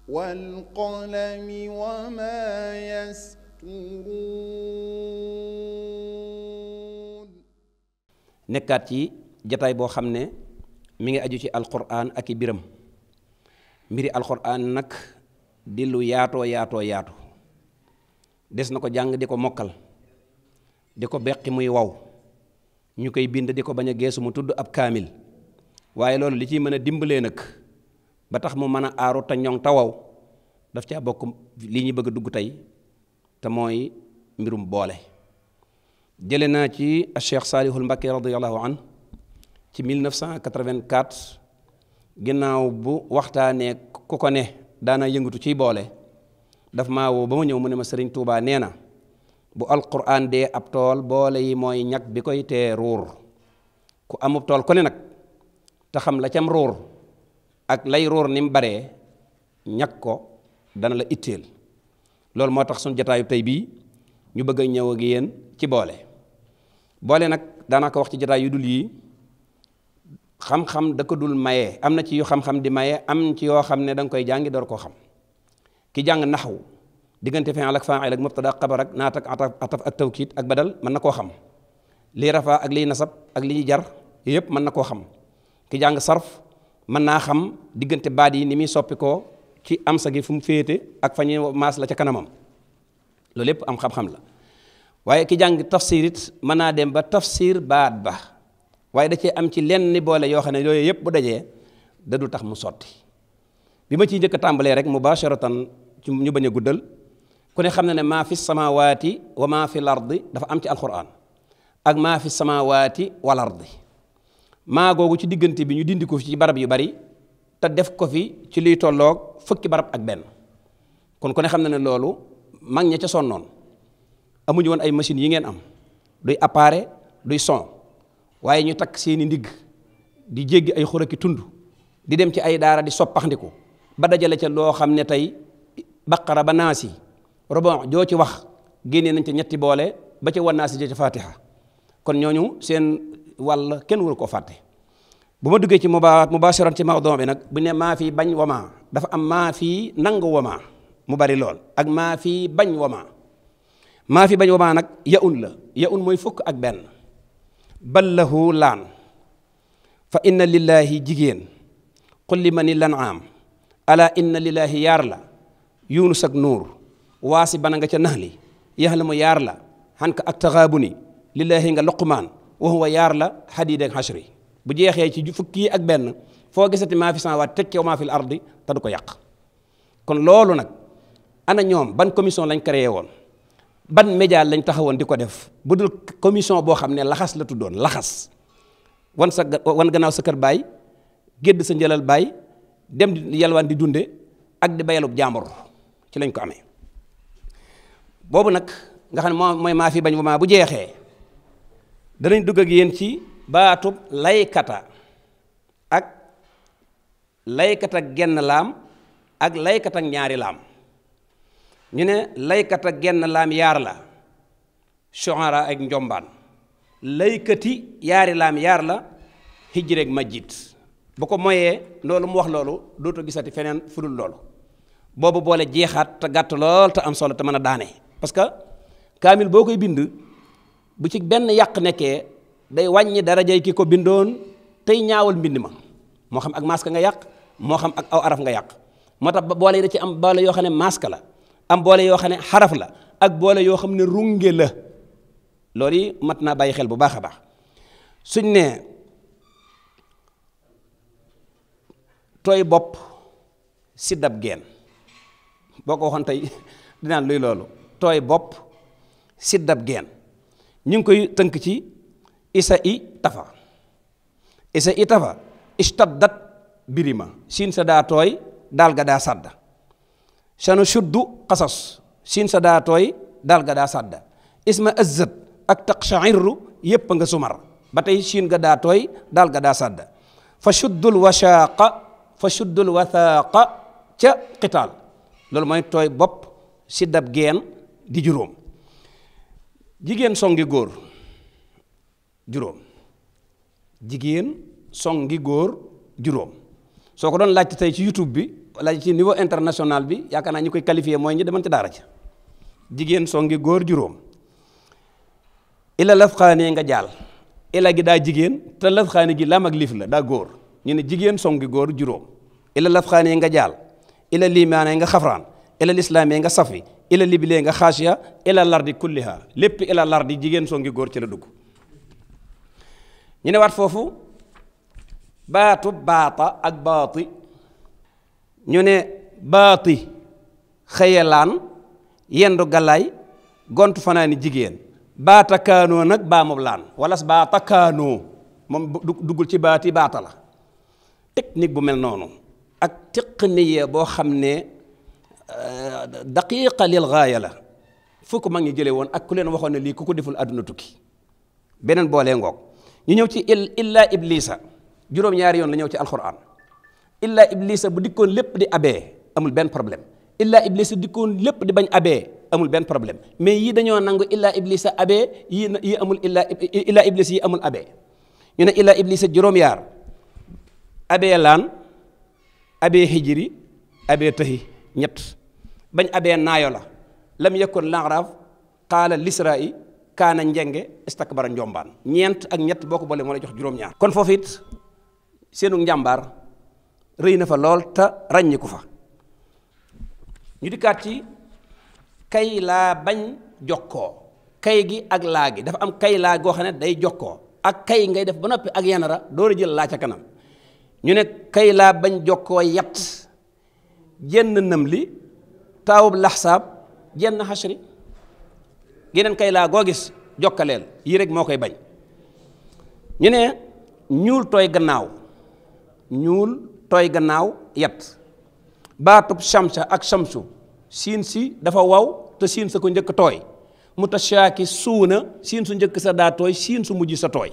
والقلم وما يسطرون. nekkaat ci jataay boo xam ne mi ngi aju ci alquran ak i biram. mbiri alquran nag di lu yaatoo yaatu des na ko jàng di ko mokkal di ko beqi muy waw ñu koy bind di ko bañ a geesu mu tudd ab kaamil. waaye loolu li ciy mën a dimbalee nag ba tax mu mën a aaru te ñoŋ tawaw daf caa bokk li ñu bëgg a dugg tey te mooy mbirum boole. jële naa ci Cheikh Saalihul Mbakke radiyallahu an ci 1984 ginnaaw bu waxtaanee ku ko ne daana yëngatu ciy boole daf maa woo ba ma ñëw mu ne ma Sëriñ Tuubaa nee na bu alquran dee ab tool boole yi mooy ñag bi koy tee ruur ku amub tool ku ne nag te xam la cam ruur ak lay ruur ni mu baree ñag ko dana la itteel. loolu moo tax suñu jataayu tey bii ñu bëgg a ñëw ak yéen ci boole nag daanaa ko wax ci jataay yu dul yi xam-xam da ko dul maye. am na ci yu xam-xam di maye am ci yoo xam ne da nga koy jàngi door koo xam. ki jàng naxwu diggante fi'il ak faa'il ak mubtada xabar ak naat ak ataf ak tawkiid ak badal mën na koo xam. lii rafaa ak lii nasab ak lii jar yëpp mën na koo xam. ki jàng sarf mën naa xam diggante baat yi ni muy soppi koo ci amsa gi fu mu féete ak fa ñuy maas la ca kanamam loolu lépp am xam-xam la. waaye ki jàng tafsir it mën naa dem ba tafsir baat ba waaye da cee am ci lenn ni boole yoo xam ne yooyu yëpp bu dajee da du tax mu sotti. bi ma ciy njëkk a tàmbalee rek mubasharatan ci ñu bañ a guddal ku ne xam na ne maa fi samawati wa maa fi lardi dafa am ci alquran ak maa fi samawati wal ardi maa googu ci diggante bi ñu dindi ko fi ci barab yu bari te def ko fi ci liy tolloog fukki barab ak benn. kon ku ne xam na ne loolu mag ña ca sonnoon amuñu woon ay machines yi ngeen am duy appareil duy son waaye ñu takk seeni ndigg di jéggi ay xuraki tund di dem ci ay daara di soppaxndiku ba dajale ca loo xam ne tey baqara ba naasi robon joo ci wax génnee nañ ca ñetti boole ba ca wannaasi ja ca fatiha. kon ñooñu seen wàll kenn waru koo fàtte. bu ma duggee ci mubasharan ci mawduu bi nag bu ne maa fi bañ wamaa dafa am maa fi nangu wamaa mu bari lool ak maa fi bañ wamaa. maa fi bañ wamaa nag yaun la yaun mooy fukk ak benn. ballahu laan fa inna lillahi jigéen qul li mani lan am ala inna lillahi yaar la yunus ak nuur waasi bana nga ca naxli yaxla mu yaar la xanka ak taxaabuni lillahi nga luqmaan wa huwa yaar la xadiid ak xashri. bu jeexee ci fukki ak benn foo gisati maa fi samaawaat teg ca maa fi ardi te du ko yàq. kon loolu nag ana ñoom ban commission lañ créé woon ban média lañ taxawoon di ko def bu dul commission boo xam ne laxas la tuddoon laxas wan gannaaw sa kër baay gédd sa njëlal baay dem di yalwaan di dunde ak di bayalub jàmbur ci lañ ko amee. boobu nag nga xam ne mooy maa fi bañ wa maa bu jeexee danañ dugg ak yéen ci baatub laykata ak laykat ak genn laam ak laykat ak ñaari laam. ñu ne laykat ak genn laam yaar la shu'ara ak njombaan laykati yaari laam yaar la hijri ak majjid. bu ko moyee loolu mu wax loolu dootoo gisati feneen fudul loolu boobu boole jeexaat te gàtt lool te am solo te mën a daane. parce que kaamil boo koy bind bu ci benn yàq nekkee day wàññi darajay ki ko bindoon tey ñaawal mbind ma moo xam ak maska nga yàq moo xam ak aw araf nga yàq. moo tax boole yi da ci am boole yoo xam ne maska la am boole yoo xam ne xaraf la ak boole yoo xam ne runge la. loolu yi mat naa bàyyi xel bu baax a baax. suñ ne tooy bopp siddab geen boo ko waxoon tey dinaan luy loolu tooy bopp siddab geen ñu ngi koy tënk ci isa i tafa istaddat birima siin sa daa tooy daal ga daa sadda sanu shuddu qasas siin sa daa tooy daal ga daa sadda isma azzat ak taqsha'irru yépp nga sumar ba tey siin ga daa tooy daal ga daa sadda fa shuddul wathaaqa ca qitaal loolu mooy tooy bopp siddab geen di juróom. jigéen songi góor juróom jigéen songi góor juróom soo ko doon laajte tey ci YouTube bi wala ci niveau international bi yaakaar naa ñu koy qualifié mooy ñi demoon ci daara ci jigéen songi góor juróom ila lafxaani nga jaal ila gi daa jigéen te lafxaani gi lam ak liif la daa góor ñu ne jigéen songi góor juróom ila lafxaani nga jaal ila limaane nga xafraan ila lislaami nga safi ila libilee nga xaasiya ila lardi kulliha lépp ila lardi jigéen songi góor ci la dugg ñu ne waat foofu baatu baata ak baati ñu ne baati xëyalaan yendu galaay gontu fanaani jigéen baata kaanoo nag baa moom laan wala baata kaanoo moom duggul ci baati baata la technique bu mel noonu ak technique boo xam ne daqiqa lil gaaya la fu ko mag ñi jëlee woon ak ku leen waxoon ne lii ku ko deful àdduna tukki beneen boolee ngoog ñu ñëw ci illa iblisa juróom-ñaari yoon la ñëw ci alquran illa iblisa bu dikkoon lépp di abee amul benn problème illa iblisa dikkoon lépp di bañ abee amul benn problème mais yii dañoo nangu illa iblisa abee yii amul illa iblis yi amul abee ñu ne illa iblisa juróom-yaar abee laan abee hijri abee tahi ñett bañ abee naayo la lam yakun laxraaf qaala lisra'i kaana njenge istakbara njombaan ñeent ak ñett boo ko boole moo lay jox juróom-ñaar kon foofu it seenu njàmbaar rëy na fa lool te ràññiku fa ñu dikkaat ci kay laa bañ jokkoo kay gi ak laa gi dafa am kay laa goo xam ne day jokkoo ak kay ngay def ba noppi ak yanara door a jël laa ca kanam ñu ne kay laa bañ jokkoo yat jenn nam li taawub laxsaab jenn xasri geneen kay laa goo gis jokkaleel yii rek moo koy bañ ñu ne ñuul tooy gannaaw yat baatub shamsa ak shamsu siin si dafa waw te siin sa ko njëkk tooy mutashaaki suuna siin su njëkk sa daa tooy siin su mujj sa tooy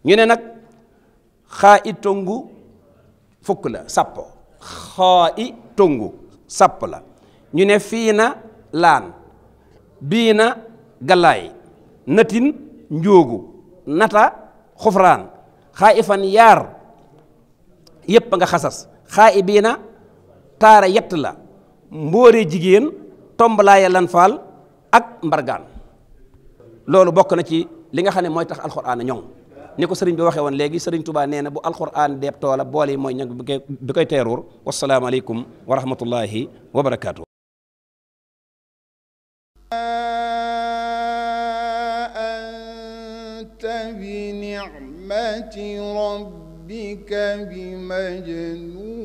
ñu ne nag xaa i tongu fukk la sappo xaa i tongu sapp la ñu ne fii na laan bii na galaay natin njóogu nata xufraan xaa i fan yaar yépp nga xasas xaa i bii na taara yett la mbóore jigéen tombalaaya lan faal ak mbargaan loolu bokk na ci li nga xam ne mooy tax alxuraan ñoŋ ni ko sëriñ bi waxee woon léegi sëriñ Tuubaa nee na bu alxuraan deeb toola boole yi mooy ñag bi koy teeruur wassalaamu aleykum wa rahmatullahi wa barakaatu. anta bi ni'mati rabbika bi majnun